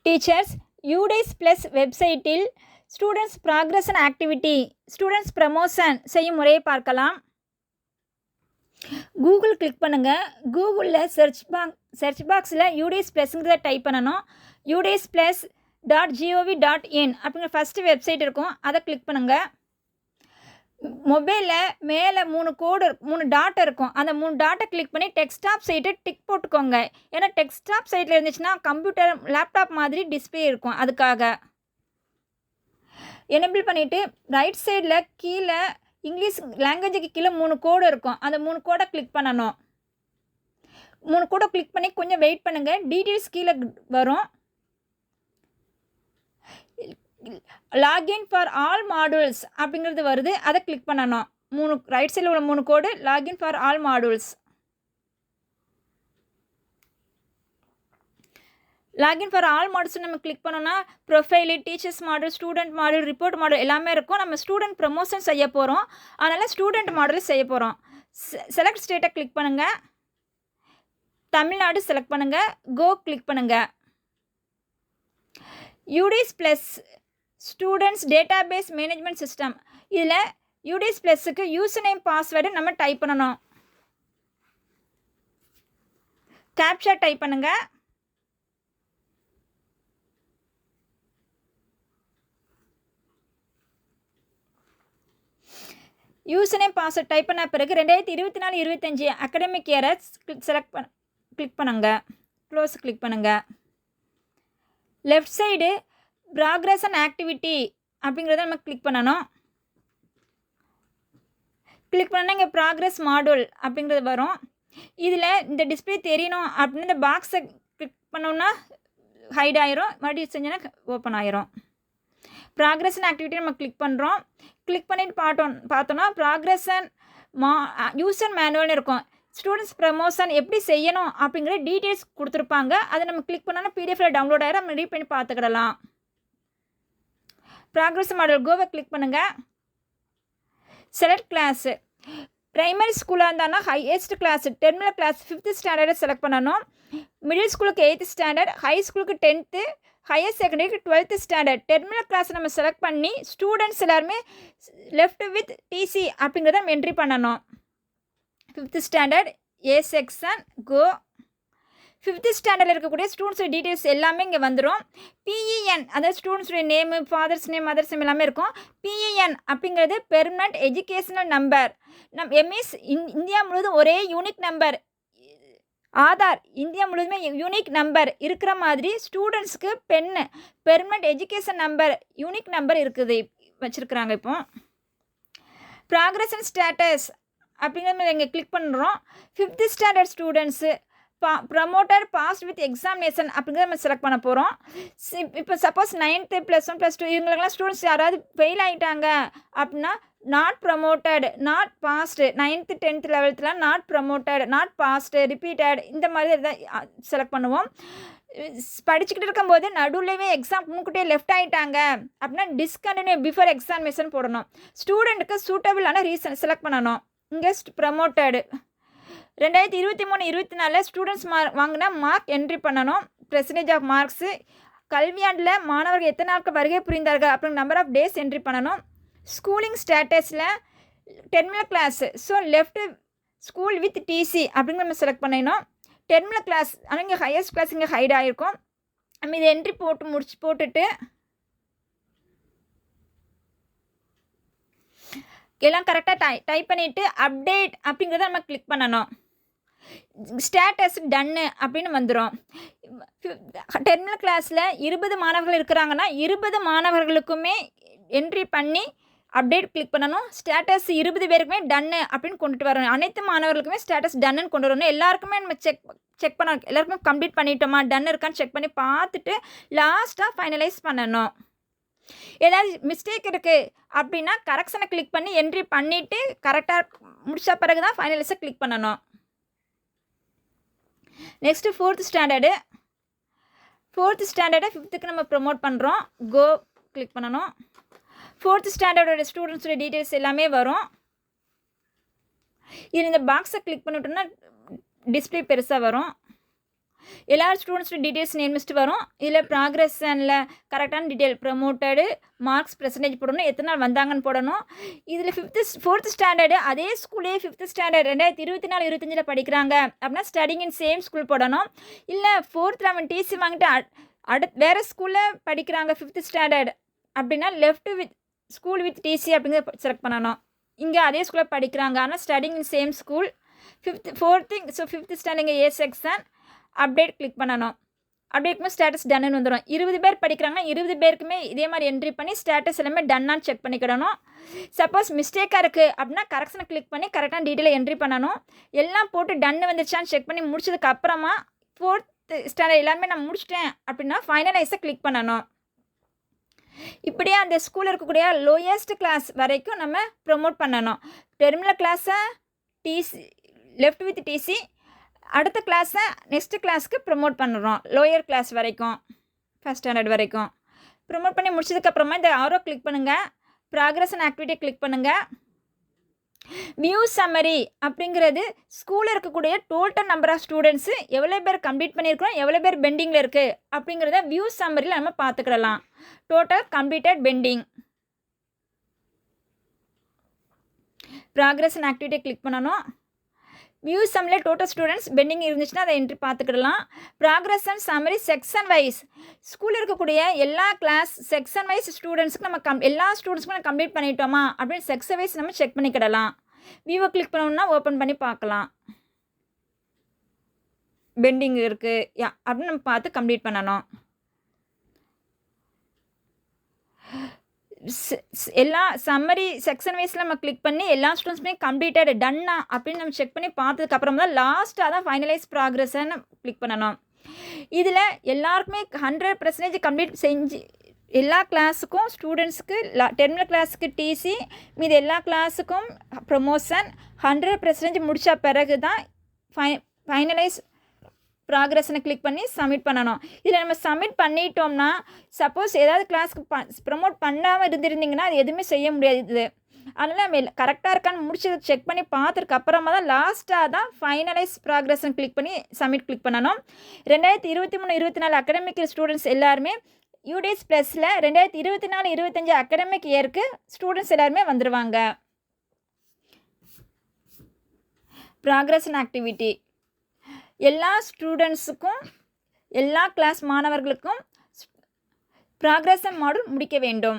Teachers யூடேஸ் plus வெப்சைட்டில் students progress and activity students promotion செய்யும் முறையை பார்க்கலாம். கூகுள் கிளிக் பண்ணுங்கள். கூகுளில் சர்ச் பாக்ஸில் யூடேஸ் ப்ளஸ்ங்கிறத டைப் பண்ணணும். udesplus.gov.in அப்படிங்கிற ஃபஸ்ட்டு வெப்சைட் இருக்கும், அதை கிளிக் பண்ணுங்கள். மொபைலில் மேலே 3 டாட் இருக்கும், அந்த 3 டாட்டை கிளிக் பண்ணி டெஸ்க்டாப் சைட்டை டிக் போட்டுக்கோங்க. ஏன்னா டெஸ்க்டாப் சைட்டில் இருந்துச்சுன்னா கம்ப்யூட்டர் லேப்டாப் மாதிரி டிஸ்பிளே இருக்கும், அதுக்காக எனேபிள் பண்ணிவிட்டு ரைட் சைடில் கீழே இங்கிலீஷ் லாங்குவேஜுக்கு கீழே 3 கோடு இருக்கும், அந்த 3 கோடை கிளிக் பண்ணணும். 3 கோடை கிளிக் பண்ணி கொஞ்சம் வெயிட் பண்ணுங்கள், டீட்டெயில்ஸ் கீழே வரும். லாகின் ஃபார் ஆல் மாடியூல்ஸ் அப்படிங்கிறது வருது, அதை கிளிக் பண்ணணும். ரைட் சைடில் உள்ள 3 கோடு login for all modules. Login for all modules நம்ம கிளிக் பண்ணோன்னா profile, teachers module, student module, report module எல்லாமே இருக்கும். நம்ம ஸ்டூடெண்ட் ப்ரமோஷன் செய்ய போகிறோம், அதனால் ஸ்டூடெண்ட் மாடல் செய்ய போகிறோம். செலக்ட் ஸ்டேட்டை கிளிக் பண்ணுங்கள், தமிழ்நாடு செலக்ட் பண்ணுங்கள், கோ கிளிக் பண்ணுங்கள். UDISE plus students database management system, இதில் யூடேஸ் ப்ளஸுக்கு யூசர் நேம் பாஸ்வேர்டு நம்ம டைப் பண்ணணும். கேப்சா டைப் பண்ணுங்கள். யூசர் நேம் பாஸ்வேர்ட் டைப் பண்ண பிறகு 2024-25 அகாடமிக் இயரை கிளிக் பண்ணுங்க. க்ளோஸ் கிளிக் பண்ணுங்கள். Left side progress and activity அப்படிங்கிறத நம்ம கிளிக் பண்ணணும். கிளிக் பண்ணால் இங்கே ப்ராக்ரஸ் மாடியூல் அப்படிங்கிறது வரும். இதில் இந்த டிஸ்பிளே தெரியணும் அப்படின்னு இந்த பாக்ஸை கிளிக் பண்ணோன்னா ஹைட் ஆயிரும், மறுபடியும் செஞ்சோன்னா ஓப்பன் ஆயிரும். ப்ராக்ரஸ் அண்ட் ஆக்டிவிட்டி நம்ம கிளிக் பண்ணுறோம். கிளிக் பண்ணிட்டு பார்த்தோன்னா ப்ராக்ரஸ் அண்ட் யூசர் மேனுவல்னு இருக்கும். ஸ்டூடெண்ட்ஸ் ப்ரமோஷன் எப்படி செய்யணும் அப்படிங்கிற டீட்டெயில்ஸ் கொடுத்துருப்பாங்க, அதை நம்ம கிளிக் பண்ணோன்னா பிடிஎஃப்ல டவுன்லோட் ஆகிடும், நம்ம ரீட் பண்ணி பார்த்துக்கிடலாம். ப்ராக்ரஸ் மாடல் கோவை கிளிக் பண்ணுங்கள். செலக்ட் கிளாஸு ப்ரைமரி ஸ்கூலாக இருந்தாங்கன்னா highest class terminal class 5th ஸ்டாண்டர்டை செலக்ட் பண்ணணும். மிடில் ஸ்கூலுக்கு 8th ஸ்டாண்டர்ட், ஹை ஸ்கூலுக்கு 10th, ஹையர் செகண்டரிக்கு 12th ஸ்டாண்டர்ட். டெர்மினல் கிளாஸ் நம்ம செலக்ட் பண்ணி ஸ்டூடெண்ட்ஸ் எல்லாருமே லெஃப்ட் வித் டிசி அப்படிங்கிறத நம்ம என்ட்ரி பண்ணணும். 5th standard A section go. 5th ஸ்டாண்டர்டில் இருக்கக்கூடிய ஸ்டூடெண்ட்ஸோட டீட்டெயில்ஸ் எல்லாமே இங்கே வந்துடும். பிஇஎன் அதாவது ஸ்டூடெண்ட்ஸுடைய name, father's name, mother's name எல்லாமே இருக்கும். பிஇஎன் அப்படிங்கிறது permanent educational number. EMIS India முழுவதும் ஒரே யூனிக் நம்பர். ஆதார் இந்தியா முழுவதுமே யூனிக் நம்பர் இருக்கிற மாதிரி ஸ்டூடெண்ட்ஸுக்கு permanent education number unique number இருக்குது வச்சுருக்குறாங்க. இப்போ ப்ராக்ரஸ் அண்ட் ஸ்டேட்டஸ் அப்படிங்கிறது இங்கே கிளிக் பண்ணுறோம். 5th standard students promoted passed with examination அப்படிங்கிறத நம்ம செலக்ட் பண்ண போகிறோம். இப்போ சப்போஸ் 9th +1 +2 இவங்களுக்கெல்லாம் ஸ்டூடெண்ட்ஸ் யாராவது ஃபெயில் ஆகிட்டாங்க அப்படின்னா not promoted, not passed. 9th 10th 11thலாம் not promoted, not passed, repeated இந்த மாதிரி தான் செலக்ட் பண்ணுவோம். படிச்சுக்கிட்டு இருக்கும்போது நடுவில்வே எக்ஸாம் முன்கூட்டியே லெஃப்ட் ஆகிட்டாங்க அப்படின்னா டிஸ்கண்டினியூ பிஃபோர் எக்ஸாமினேஷன் போடணும். ஸ்டூடெண்ட்டுக்கு சூட்டபிளான ரீசன் செலக்ட் பண்ணணும். இங்கே ப்ரமோட்டடு 2023-24 ஸ்டூடெண்ட்ஸ் வாங்கினா மார்க் என்ட்ரி பண்ணணும். பெர்சன்டேஜ் ஆஃப் மார்க்ஸு, கல்வியாண்டில் மாணவர்கள் எத்தனை நாட்கள் வருகை புரிந்தார்கள் அப்படிங்கிற நம்பர் ஆஃப் டேஸ் என்ட்ரி பண்ணணும். ஸ்கூலிங் ஸ்டேட்டஸில் terminal class, so left school with TC அப்படிங்கிற நம்ம செலக்ட் பண்ணிடணும். டெர்மினல் கிளாஸ் ஆனால் இங்கே ஹையஸ்ட் கிளாஸ் இங்கே ஹைட் ஆகிருக்கும். நம்ம இதை என்ட்ரி போட்டுட்டு எல்லாம் கரெக்டாக டைப் பண்ணிவிட்டு அப்டேட் அப்படிங்கிறத நம்ம கிளிக் பண்ணணும். ஸ்டேட்டஸ் டன்னு அப்படின்னு வந்துடும். டெர்மினல் கிளாஸில் 20 மாணவர்கள் இருக்கிறாங்கன்னா 20 மாணவர்களுக்குமே என்ட்ரி பண்ணி அப்டேட் கிளிக் பண்ணணும். ஸ்டேட்டஸ் 20 பேருக்குமே டன்னு அப்படின்னு கொண்டுட்டு வரணும். அனைத்து மாணவர்களுக்குமே ஸ்டேட்டஸ் டன்னு கொண்டு வரணும். எல்லாருக்குமே நம்ம செக் பண்ண எல்லாருக்குமே கம்ப்ளீட் பண்ணிட்டோமா டன் இருக்கான்னு செக் பண்ணி பார்த்துட்டு லாஸ்ட்டாக ஃபைனலைஸ் பண்ணணும். ஏதாவது மிஸ்டேக் இருக்குது அப்படின்னா கரெக்ஷனை கிளிக் பண்ணி என்ட்ரி பண்ணிவிட்டு கரெக்டாக முடித்த பிறகு தான் ஃபைனலைஸை கிளிக் பண்ணணும். நெக்ஸ்ட்டு 4th ஸ்டாண்டர்டு 5th நம்ம ப்ரமோட் பண்ணுறோம். கோ கிளிக் பண்ணணும். 4th ஸ்டாண்டர்டோட ஸ்டூடெண்ட்ஸோட டீட்டெயில்ஸ் எல்லாமே வரும். இது இந்த பாக்ஸை கிளிக் பண்ணிவிட்டோம்னா டிஸ்பிளே பெருசாக வரும். எல்லா ஸ்டூடெண்ட்ஸோட டீட்டெயில்ஸ் நேம் லிஸ்ட் வரும். இதில் ப்ராக்ரஷனில் கரெக்டான டீட்டெயில் ப்ரமோட்டடு மார்க்ஸ் பெர்சன்டேஜ் போடணும், எத்தனை நாள் வந்தாங்கன்னு போடணும். இதில் 4th ஸ்டாண்டர்டு அதே ஸ்கூலே 5th ஸ்டாண்டர்ட் 2024-25 படிக்கிறாங்க அப்படின்னா ஸ்டடிங் இன் சேம் ஸ்கூல் போடணும். இல்லை 4th அவன் டிசி வாங்கிட்டு வேறு ஸ்கூலில் படிக்கிறாங்க 5th ஸ்டாண்டர்ட் அப்படின்னா left with school with TC அப்படிங்கிறத செலக்ட் பண்ணணும். இங்கே அதே ஸ்கூலில் படிக்கிறாங்க ஆனால் studying in same school 5th standard A section update click பண்ணணும். அப்டேட் ஸ்டேட்டஸ் டன்னு வந்துடும். 20 பேர் படிக்கிறாங்கன்னா 20 பேருக்குமே இதே மாதிரி என்ட்ரி பண்ணி ஸ்டேட்டஸ் எல்லாமே டன்னான்னு செக் பண்ணிக்கிடணும். சப்போஸ் மிஸ்டேக்காக இருக்குது அப்படின்னா கரெக்ஷனை கிளிக் பண்ணி கரெக்டான டீட்டெயிலை என்ட்ரி பண்ணணும். எல்லாம் போட்டு டன்னு வந்துருச்சான்னு செக் பண்ணி முடிச்சதுக்கு அப்புறமா 4th ஸ்டாண்டர்ட் எல்லாமே நான் முடிச்சிட்டேன் அப்படின்னா ஃபைனலைஸை கிளிக் பண்ணணும். இப்படியே அந்த ஸ்கூலில் இருக்கக்கூடிய லோயஸ்ட் கிளாஸ் வரைக்கும் நம்ம ப்ரொமோட் பண்ணணும். டெர்மினல் கிளாஸை டிசி லெஃப்ட் வித் டிசி, அடுத்த கிளாஸை நெக்ஸ்ட் கிளாஸ்க்கு ப்ரொமோட் பண்ணுறோம். லோயர் கிளாஸ் வரைக்கும் 1st ஸ்டாண்டர்ட் வரைக்கும் ப்ரொமோட் பண்ணி முடிச்சதுக்கப்புறமா இந்த ஆரோ கிளிக் பண்ணுங்கள். ப்ராக்ரஸ் அண்ட் ஆக்டிவிட்டி கிளிக் பண்ணுங்கள். வியூ சம்மரி அப்படிங்கிறது ஸ்கூலில் இருக்கக்கூடிய டோட்டல் நம்பர் ஆஃப் ஸ்டூடெண்ட்ஸு எவ்வளோ பேர் கம்ப்ளீட் பண்ணியிருக்கிறோம், எவ்வளோ பேர் பெண்டிங்கில் இருக்குது அப்படிங்கிறத வியூ சம்மரியில் நம்ம பார்த்துக்கிடலாம். Total completed pending. Progress and activity click பண்ணணும். வியூ சம்மில் டோட்டல் ஸ்டூடெண்ட்ஸ் பெண்டிங் இருந்துச்சுன்னா அதை என்ட்ரி பார்த்துக்கிடலாம். Progress and summary section wise ஸ்கூலில் இருக்கக்கூடிய எல்லா கிளாஸ் செக்ஷன் வைஸ் ஸ்டூடெண்ட்ஸுக்கு நம்ம எல்லா ஸ்டூடெண்ட்ஸுக்கும் நம்ம கம்ப்ளீட் பண்ணிட்டோமா அப்படின்னு செக்ஷன் வைஸ் நம்ம செக் பண்ணிக்கிடலாம். வியூவை கிளிக் பண்ணணும்னா ஓப்பன் பண்ணி பார்க்கலாம். பெண்டிங் இருக்குது அப்படின்னு நம்ம பார்த்து கம்ப்ளீட் பண்ணணும். எல்லா சம்மரி செக்ஷன் வைஸில் நம்ம கிளிக் பண்ணி எல்லா ஸ்டூடெண்ட்ஸுமே கம்ப்ளீட்டட் டன்னா அப்படின்னு நம்ம செக் பண்ணி பார்த்ததுக்கப்புறம் தான் லாஸ்ட்டாக தான் ஃபைனலைஸ் ப்ராக்ரஸ்ன்னு கிளிக் பண்ணணும். இதில் எல்லாருக்குமே 100% கம்ப்ளீட் செஞ்சு எல்லா கிளாஸுக்கும் ஸ்டூடெண்ட்ஸுக்கு டெர்மினல் கிளாஸுக்கு டிசி மீது எல்லா கிளாஸுக்கும் ப்ரொமோஷன் 100% முடித்த பிறகு தான் ஃபைனலைஸ் ப்ராக்ரஸ்னை கிளிக் பண்ணி சப்மிட் பண்ணணும். இதில் நம்ம சப்மிட் பண்ணிட்டோம்னா சப்போஸ் ஏதாவது கிளாஸ்க்கு ப்ரமோட் பண்ணாமல் இருந்திருந்தீங்கன்னா அது எதுவுமே செய்ய முடியாது. அதனால் நம்ம கரெக்டாக இருக்கான்னு முடிச்சதை செக் பண்ணி பார்த்துருக்கு அப்புறமா தான் லாஸ்ட்டாக தான் ஃபைனலைஸ் ப்ராக்ரஸ்னை கிளிக் பண்ணி சப்மிட் கிளிக் பண்ணணும். 2023-24 அகாடமிக் ஸ்டூடெண்ட்ஸ் எல்லாருமே யூடிஎஸ் ப்ளஸில் 2024-25 அகாடமிக் இயருக்கு ஸ்டூடெண்ட்ஸ் எல்லாருமே வந்துடுவாங்க. ப்ராக்ரஸ் அண்ட் ஆக்டிவிட்டி எல்லா ஸ்டூடெண்ட்ஸுக்கும் எல்லா கிளாஸ் மாணவர்களுக்கும் ப்ராக்ரஸ் மாடல் முடிக்க வேண்டும்.